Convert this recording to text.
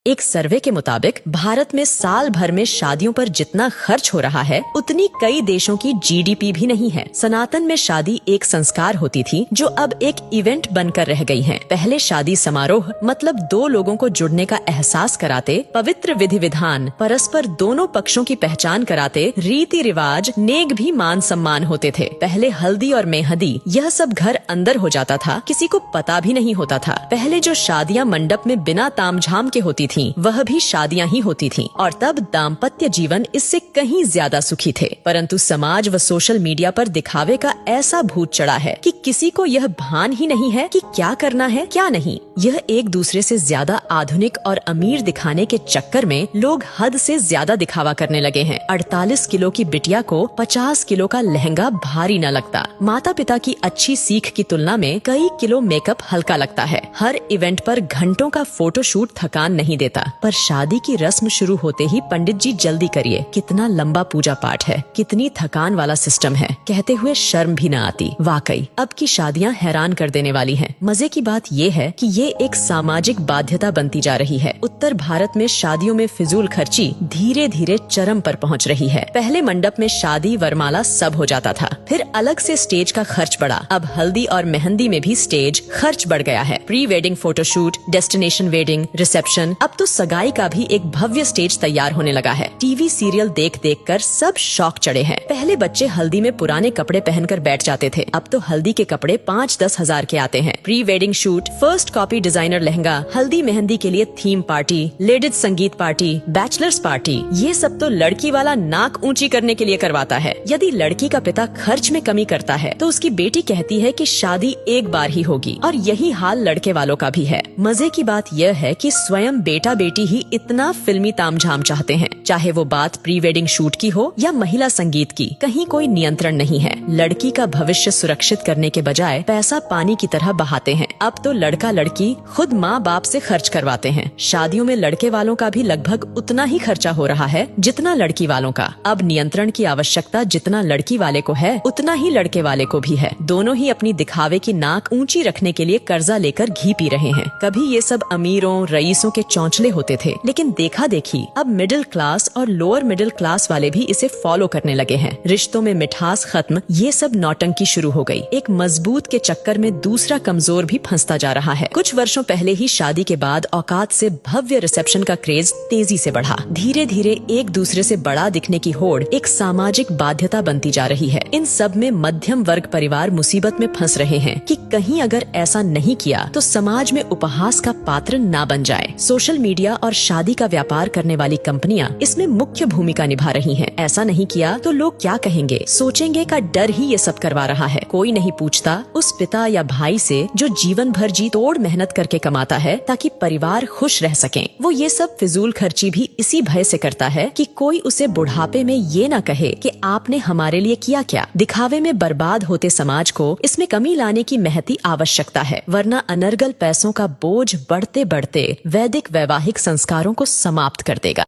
एक सर्वे के मुताबिक भारत में साल भर में शादियों पर जितना खर्च हो रहा है उतनी कई देशों की जीडीपी भी नहीं है। सनातन में शादी एक संस्कार होती थी जो अब एक इवेंट बनकर रह गई है। पहले शादी समारोह मतलब दो लोगों को जुड़ने का एहसास कराते, पवित्र विधि विधान, परस्पर दोनों पक्षों की पहचान कराते, रीति रिवाज, नेक भी मान सम्मान होते थे। पहले हल्दी और मेहंदी यह सब घर अंदर हो जाता था, किसी को पता भी नहीं होता था। पहले जो शादियां मंडप में बिना तामझाम के होती थी वह भी शादियां ही होती थीं और तब दाम्पत्य जीवन इससे कहीं ज्यादा सुखी थे। परंतु समाज व सोशल मीडिया पर दिखावे का ऐसा भूत चढ़ा है कि किसी को यह भान ही नहीं है कि क्या करना है क्या नहीं। यह एक दूसरे से ज्यादा आधुनिक और अमीर दिखाने के चक्कर में लोग हद से ज्यादा दिखावा करने लगे हैं। 48 किलो की बिटिया को 50 किलो का लहंगा भारी न लगता। माता पिता की अच्छी सीख की तुलना में कई किलो मेकअप हल्का लगता है। हर इवेंट पर घंटों का फोटोशूट थकान नहीं देता। पर शादी की रस्म शुरू होते ही पंडित जी जल्दी करिए, कितना लंबा पूजा पाठ है, कितनी थकान वाला सिस्टम है, कहते हुए शर्म भी न आती। वाकई अब की शादियां हैरान कर देने वाली हैं। मजे की बात ये है कि ये एक सामाजिक बाध्यता बनती जा रही है। उत्तर भारत में शादियों में फिजूल खर्ची धीरे धीरे चरम पर पहुंच रही है। पहले मंडप में शादी वरमाला सब हो जाता था, फिर अलग से स्टेज का खर्च बढ़ा। अब हल्दी और मेहंदी में भी स्टेज खर्च बढ़ गया है। Pre wedding photoshoot, destination wedding, reception, अब तो सगाई का भी एक भव्य स्टेज तैयार होने लगा है। टीवी सीरियल देख देख कर सब शौक चढ़े हैं। पहले बच्चे हल्दी में पुराने कपड़े पहनकर बैठ जाते थे, अब तो हल्दी के कपड़े 5-10 हजार के आते हैं। Pre wedding shoot, first copy designer lehenga, हल्दी मेहंदी के लिए थीम पार्टी, लेडीज संगीत पार्टी, बैचलर्स पार्टी, ये सब तो लड़की वाला नाक ऊंची करने के लिए करवाता है। यदि लड़की का पिता खर्च में कमी करता है तो उसकी बेटी कहती है कि शादी एक बार ही होगी, और यही हाल लड़के वालों का भी है। मजे की बात यह है कि स्वयं बेटा बेटी ही इतना फिल्मी तामझाम चाहते हैं, चाहे वो बात प्री वेडिंग शूट की हो या महिला संगीत की, कहीं कोई नियंत्रण नहीं है। लड़की का भविष्य सुरक्षित करने के बजाय पैसा पानी की तरह बहाते हैं। अब तो लड़का लड़की खुद माँ बाप से खर्च करवाते हैं। शादियों में लड़के वालों का भी लगभग उतना ही खर्चा हो रहा है जितना लड़की वालों का। अब नियंत्रण की आवश्यकता जितना लड़की वाले को है उतना ही लड़के वाले को भी है। दोनों ही अपनी दिखावे की नाक ऊंची रखने के लिए कर्जा लेकर घी पी रहे हैं। कभी ये सब अमीरों रईसों के चौंचले होते थे, लेकिन देखा देखी अब मिडिल क्लास और लोअर मिडिल क्लास वाले भी इसे फॉलो करने लगे हैं। रिश्तों में मिठास खत्म, ये सब नौटंकी शुरू हो गई। एक मजबूत के चक्कर में दूसरा कमजोर भी फंसता जा रहा है। कुछ वर्षों पहले ही शादी के बाद औकात से भव्य रिसेप्शन का क्रेज तेजी से बढ़ा। धीरे धीरे एक दूसरे से बड़ा दिखने की होड़ एक सामाजिक बाध्यता बनती जा रही है। इन सब में मध्यम वर्ग परिवार मुसीबत में फंस रहे हैं कि कहीं अगर ऐसा नहीं किया तो समाज में उपहास का पात्र ना बन जाए। सोशल मीडिया और शादी का व्यापार करने वाली कंपनियां इसमें मुख्य भूमिका निभा रही हैं। ऐसा नहीं किया तो लोग क्या कहेंगे, सोचेंगे का डर ही ये सब करवा रहा है। कोई नहीं पूछता उस पिता या भाई से जो जीवन भर जी तोड़ मेहनत करके कमाता है ताकि परिवार खुश रह सकें। वो ये सब फिजूल खर्ची भी इसी भय से करता है कि कोई उसे बुढ़ापे में ये न कहे कि आपने हमारे लिए किया क्या। दिखावे में बर्बाद होते समाज को इसमें कमी लाने की महती आवश्यकता है, वरना अनर्गल पैसों का बोझ बढ़ते बढ़ते वैदिक वैवाहिक संस्कारों को समाप्त कर देगा।